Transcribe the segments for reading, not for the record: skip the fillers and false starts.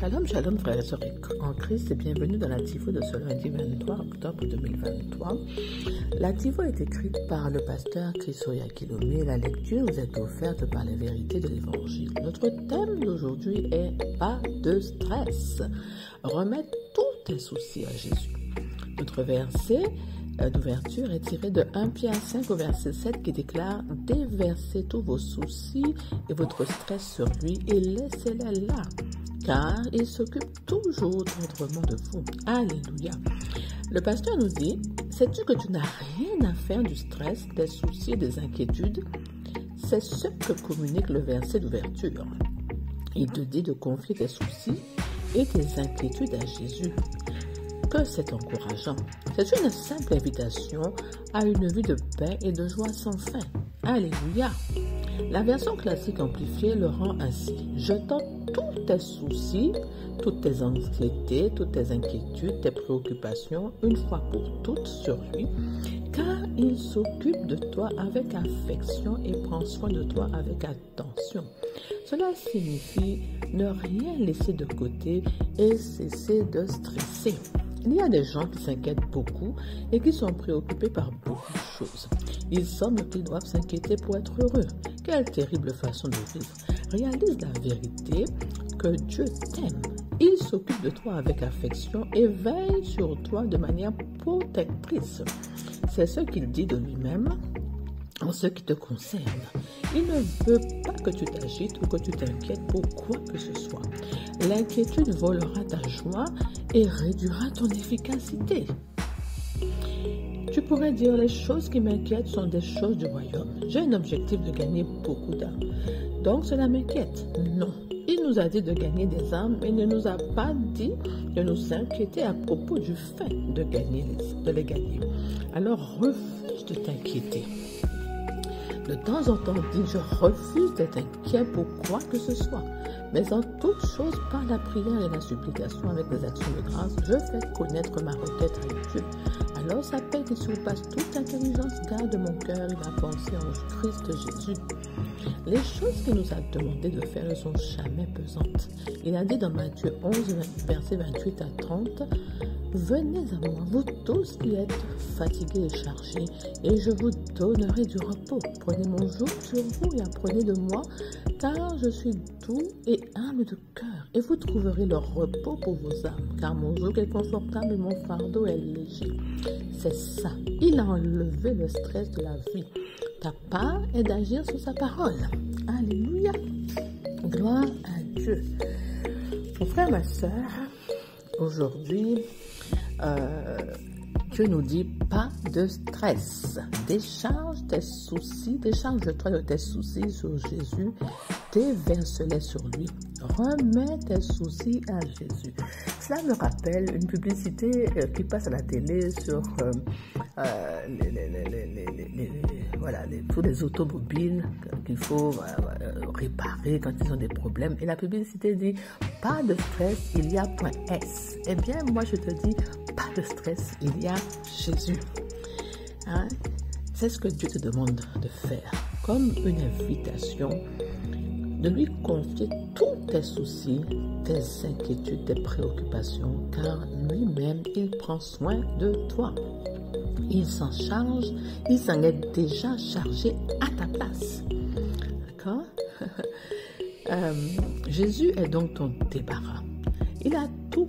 Shalom, shalom frères et sœurs en Christ et bienvenue dans la Tifo de ce lundi 23 octobre 2023. La Tifo est écrite par le pasteur Chrisoya Kilomé. La lecture vous est offerte par les vérités de l'Évangile. Notre thème d'aujourd'hui est « Pas de stress ». Remettre tous tes soucis à Jésus. Notre verset d'ouverture est tiré de 1 Pierre 5 au verset 7 qui déclare « Déversez tous vos soucis et votre stress sur lui et laissez-les là. » Car il s'occupe toujours tendrement de vous. Alléluia. Le pasteur nous dit, sais-tu que tu n'as rien à faire du stress, des soucis et des inquiétudes? C'est ce que communique le verset d'ouverture. Il te dit de confier tes soucis et tes inquiétudes à Jésus. Que c'est encourageant. C'est une simple invitation à une vie de paix et de joie sans fin. Alléluia. La version classique amplifiée le rend ainsi. Jetant tous tes soucis, toutes tes anxiétés, toutes tes inquiétudes, tes préoccupations, une fois pour toutes sur lui, car il s'occupe de toi avec affection et prend soin de toi avec attention. Cela signifie ne rien laisser de côté et cesser de stresser. Il y a des gens qui s'inquiètent beaucoup et qui sont préoccupés par beaucoup de choses. Il semble qu'ils doivent s'inquiéter pour être heureux. Quelle terrible façon de vivre. Réalise la vérité que Dieu t'aime. Il s'occupe de toi avec affection et veille sur toi de manière protectrice. C'est ce qu'il dit de lui-même en ce qui te concerne. Il ne veut pas que tu t'agites ou que tu t'inquiètes pour quoi que ce soit. L'inquiétude volera ta joie et réduira ton efficacité. Tu pourrais dire, les choses qui m'inquiètent sont des choses du royaume. J'ai un objectif de gagner beaucoup d'âmes. Donc cela m'inquiète. Non. Il nous a dit de gagner des âmes, mais il ne nous a pas dit de nous inquiéter à propos du fait de les gagner. Alors refuse de t'inquiéter. De temps en temps, dis, je refuse d'être inquiet pour quoi que ce soit. Mais en toute chose, par la prière et la supplication avec les actions de grâce, je fais connaître ma requête à Dieu. Alors sa paix qui surpasse toute intelligence garde mon cœur et ma pensée en Christ Jésus. Les choses qu'il nous a demandé de faire ne sont jamais pesantes. Il a dit dans Matthieu 11, versets 28 à 30, « Venez à moi, vous tous qui êtes fatigués et chargés, et je vous donnerai du repos. Prenez mon joug sur vous et apprenez de moi, car je suis doux et humble de cœur, et vous trouverez le repos pour vos âmes, car mon joug est confortable et mon fardeau est léger. » C'est ça. Il a enlevé le stress de la vie. Ta part est d'agir sur sa parole. Alléluia. Gloire à Dieu. Mon frère, ma soeur, aujourd'hui, Dieu nous dit pas de stress. Décharge tes soucis, décharge-toi de tes soucis sur Jésus, déverse-les sur lui. Remets tes soucis à Jésus. Cela me rappelle une publicité qui passe à la télé sur tous les automobiles qu'il faut réparer quand ils ont des problèmes. Et la publicité dit « Pas de stress, il y a point S ». Eh bien, moi je te dis « Pas de stress, il y a Jésus ». Hein? C'est ce que Dieu te demande de faire, comme une invitation de lui confier tous tes soucis, tes inquiétudes, tes préoccupations, car lui-même, il prend soin de toi. Il s'en charge, il s'en est déjà chargé à ta place. D'accord? Jésus est donc ton débarras. Il a tout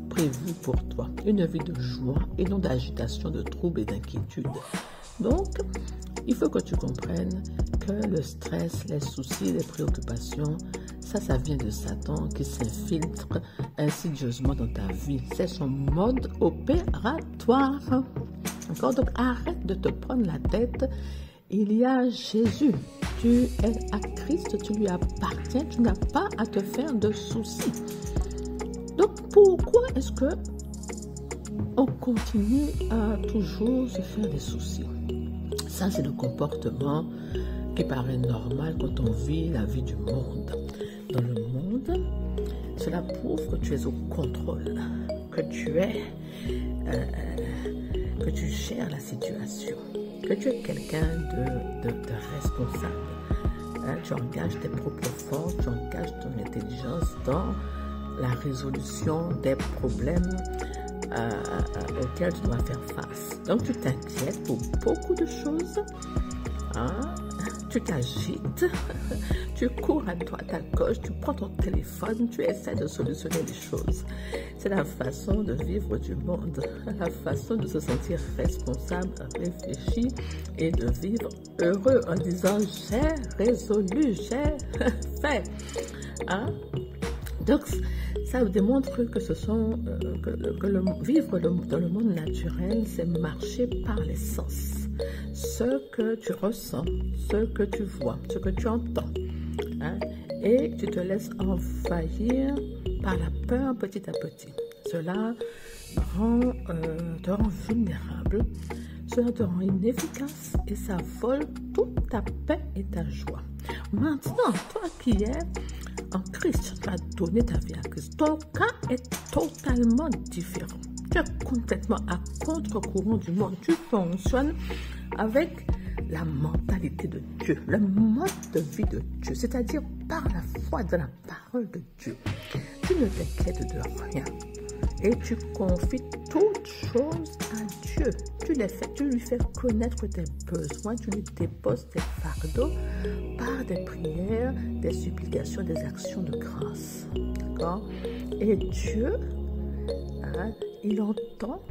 prévu pour toi. Une vie de joie et non d'agitation, de troubles et d'inquiétude. Donc, il faut que tu comprennes que le stress, les soucis, les préoccupations, ça vient de Satan qui s'infiltre insidieusement dans ta vie. C'est son mode opératoire. D'accord? Donc, arrête de te prendre la tête. Il y a Jésus. Tu es à Christ, tu lui appartiens. Tu n'as pas à te faire de soucis. Donc, pourquoi est-ce que on continue à toujours se faire des soucis? Ça, c'est le comportement qui paraît normal quand on vit la vie du monde. Dans le monde, cela prouve que tu es au contrôle, que tu gères la situation, que tu es quelqu'un de responsable. Hein, tu engages tes propres forces, tu engages ton intelligence dans la résolution des problèmes auxquels tu dois faire face. Donc tu t'inquiètes pour beaucoup de choses, hein? Tu t'agites, tu cours à droite, à gauche, tu prends ton téléphone, tu essaies de solutionner les choses. C'est la façon de vivre du monde, la façon de se sentir responsable, réfléchi et de vivre heureux en disant « j'ai résolu, j'ai fait ». Hein? Donc, ça démontre que vivre dans le monde naturel, c'est marcher par les sens. Ce que tu ressens, ce que tu vois, ce que tu entends. Hein? Et tu te laisses envahir par la peur petit à petit. Cela te rend vulnérable, cela te rend inefficace et ça vole toute ta paix et ta joie. Maintenant, toi qui es en Christ, tu as donné ta vie à Christ. Ton cas est totalement différent. Tu es complètement à contre-courant du monde. Tu fonctionnes avec la mentalité de Dieu, le mode de vie de Dieu, c'est-à-dire par la foi de la parole de Dieu. Tu ne t'inquiètes de rien et tu confies toutes choses à Dieu. Tu lui fais connaître tes besoins, tu lui déposes tes fardeaux par des prières, des supplications, des actions de grâce. D'accord? Et Dieu, hein, il entend,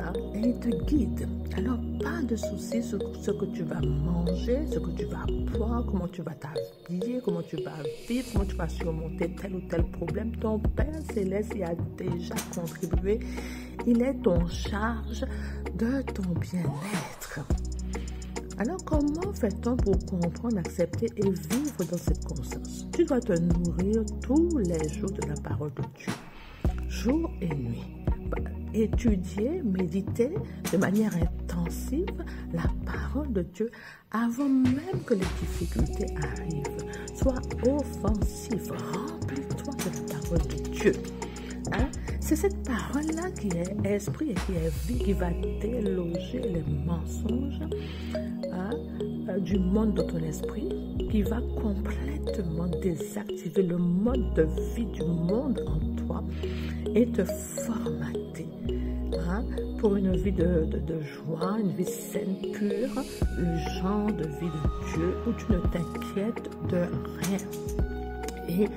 hein, et il te guide. Alors, pas de soucis sur ce que tu vas manger, ce que tu vas boire, comment tu vas t'habiller, comment tu vas vivre, comment tu vas surmonter tel ou tel problème. Ton Père Céleste y a déjà contribué. Il est en charge de ton bien-être. Alors, comment fait-on pour comprendre, accepter et vivre dans cette conscience? Tu dois te nourrir tous les jours de la parole de Dieu, jour et nuit. Étudier, méditer de manière intensive la parole de Dieu avant même que les difficultés arrivent. Sois offensif, remplis-toi de la parole de Dieu. Hein? C'est cette parole-là qui est esprit et qui est vie, qui va déloger les mensonges, hein, du monde de ton esprit, qui va complètement désactiver le mode de vie du monde en toi et te formater, hein, pour une vie de joie, une vie saine, pure, le genre de vie de Dieu où tu ne t'inquiètes de rien. Et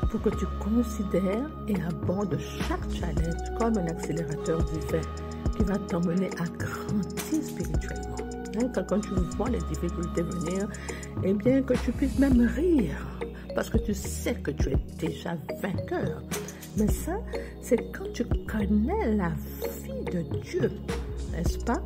pour que tu considères et abordes chaque challenge comme un accélérateur divin qui va t'emmener à grandir spirituellement. Hein, quand tu vois les difficultés venir, eh bien que tu puisses même rire parce que tu sais que tu es déjà vainqueur. Mais ça, c'est quand tu connais la vie de Dieu, n'est-ce pas?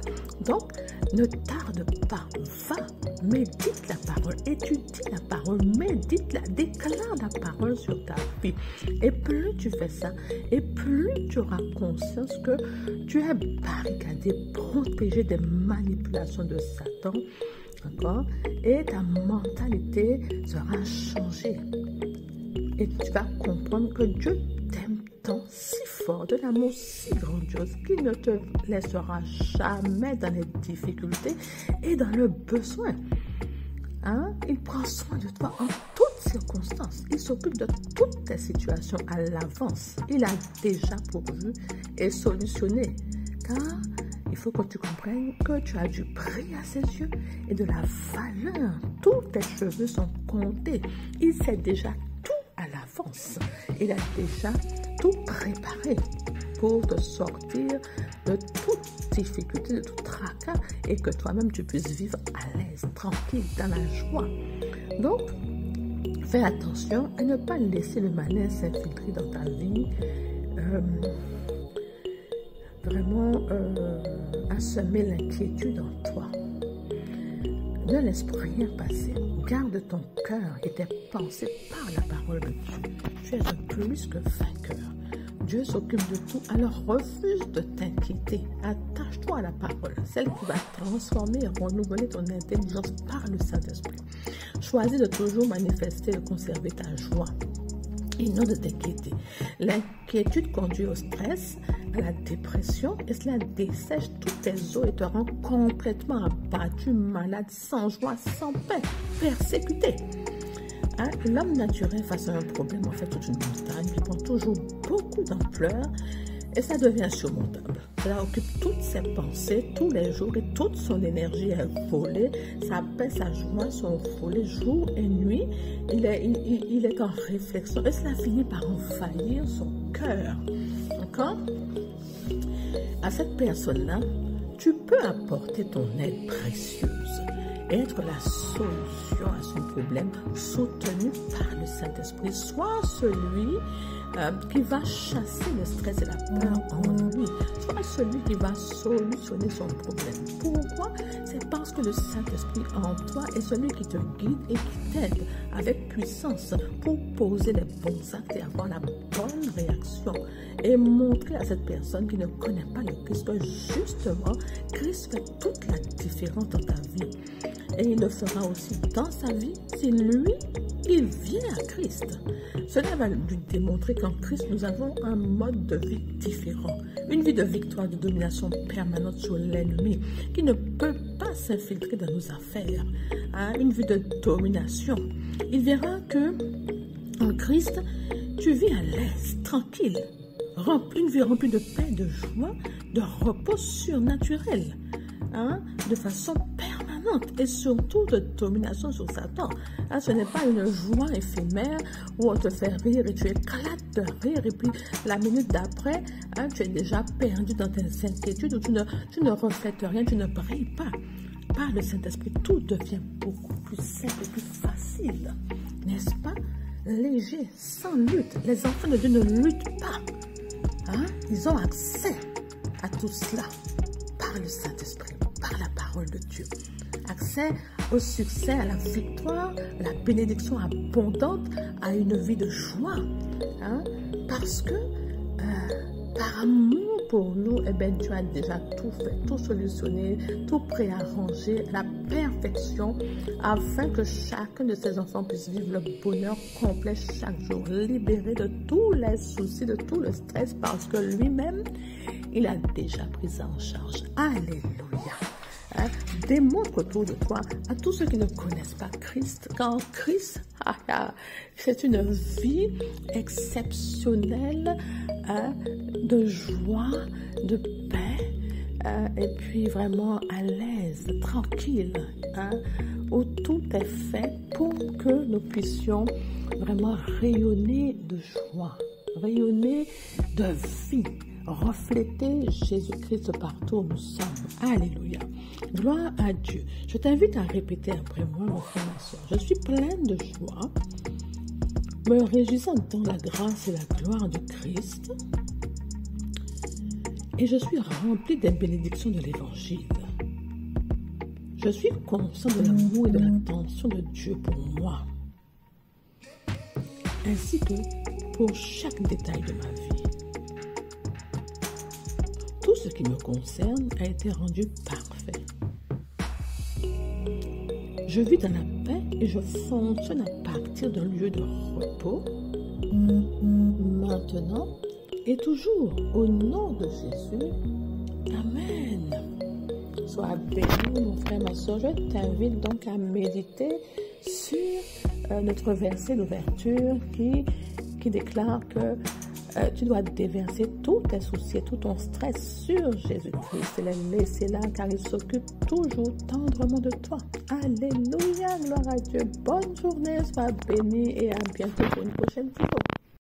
Donc, ne tarde pas, va, médite la parole, étudie la parole, médite-la, déclare la parole sur ta vie. Et plus tu fais ça, et plus tu auras conscience que tu es barricadé, protégé des manipulations de Satan, d'accord? Et ta mentalité sera changée. Et tu vas comprendre que Dieu t'aime tant si fort, de l'amour si grandiose qu'il ne te laissera jamais dans les difficultés et dans le besoin. Hein? Il prend soin de toi en toutes circonstances. Il s'occupe de toutes tes situations à l'avance. Il a déjà pourvu et solutionné. Car il faut que tu comprennes que tu as du prix à ses yeux et de la valeur. Tous tes cheveux sont comptés. Il sait déjà tout à l'avance. Il a déjà tout préparé pour te sortir de toute difficulté, de tout tracas et que toi-même tu puisses vivre à l'aise, tranquille, dans la joie. Donc, fais attention à ne pas laisser le malin s'infiltrer dans ta vie, à semer l'inquiétude en toi. Ne laisse rien passer. Garde ton cœur et tes pensées par la parole de Dieu. Tu es un plus que vainqueur. Dieu s'occupe de tout, alors refuse de t'inquiéter. Attache-toi à la parole, celle qui va transformer et renouveler ton intelligence par le Saint-Esprit. Choisis de toujours manifester et conserver ta joie et non de t'inquiéter. L'inquiétude conduit au stress, à la dépression et cela dessèche toutes tes os et te rend complètement abattu, malade, sans joie, sans paix, persécuté. Hein? L'homme naturel face à un problème, en fait, toute une montagne qui prend toujours beaucoup d'ampleur et ça devient insurmontable. Cela occupe toutes ses pensées tous les jours et toute son énergie est volée. Sa paix, sa joie sont volées jour et nuit. Il est en réflexion et cela finit par envahir son cœur. D'accord? À cette personne-là, tu peux apporter ton aide précieuse et être la solution à son problème soutenu par le Saint-Esprit. Soit celui qui va chasser le stress et la peur en lui, soit celui qui va solutionner son problème. Pourquoi? C'est parce que le Saint-Esprit en toi est celui qui te guide et qui t'aide avec puissance pour poser les bons actes et avoir la bonne réaction et montrer à cette personne qui ne connaît pas le Christ que justement Christ fait toute la différence dans ta vie. Et il le fera aussi dans sa vie si lui, il vient à Christ. Cela va lui démontrer qu'en Christ, nous avons un mode de vie différent. Une vie de victoire, de domination permanente sur l'ennemi qui ne peut pas s'infiltrer dans nos affaires. Hein? Une vie de domination. Il verra que en Christ, tu vis à l'aise, tranquille. Une vie remplie de paix, de joie, de repos surnaturel. Hein? De façon permanente et surtout de domination sur Satan. Hein? Ce n'est pas une joie éphémère où on te fait rire et tu éclates de rire et puis la minute d'après, hein, tu es déjà perdu dans tes inquiétudes où tu ne reflètes rien, tu ne brilles pas. Par le Saint-Esprit, tout devient beaucoup plus simple et plus facile. N'est-ce pas? Léger, sans lutte. Les enfants de Dieu ne luttent pas. Hein? Ils ont accès à tout cela par le Saint-Esprit, par la parole de Dieu. Accès au succès, à la victoire, à la bénédiction abondante, à une vie de joie. Hein? Parce que par amour pour nous, eh bien, Dieu a déjà tout fait, tout solutionné, tout préarrangé, la perfection, afin que chacun de ses enfants puisse vivre le bonheur complet chaque jour, libéré de tous les soucis, de tout le stress, parce que lui-même, il a déjà pris ça en charge. Alléluia. Hein? Démontre autour de toi à tous ceux qui ne connaissent pas Christ qu'en Christ, c'est une vie exceptionnelle, hein, de joie, de paix, et puis vraiment à l'aise, tranquille, hein, où tout est fait pour que nous puissions vraiment rayonner de joie, rayonner de vie, refléter Jésus-Christ partout où nous sommes. Alléluia. Gloire à Dieu. Je t'invite à répéter après moi, mon frère, ma soeur. Je suis pleine de joie, me réjouissant dans la grâce et la gloire de Christ, et je suis remplie des bénédictions de l'Évangile. Je suis conscient de l'amour et de l'attention de Dieu pour moi, ainsi que pour chaque détail de ma vie. Tout ce qui me concerne a été rendu parfait. Je vis dans la paix et je fonctionne à partir d'un lieu de repos, maintenant et toujours, au nom de Jésus. Amen. Sois béni, mon frère, ma soeur. Je t'invite donc à méditer sur notre verset d'ouverture qui déclare que tu dois déverser tous tes soucis, tout ton stress sur Jésus-Christ et les laisser là car il s'occupe toujours tendrement de toi. Alléluia, gloire à Dieu. Bonne journée, sois béni et à bientôt pour une prochaine vidéo.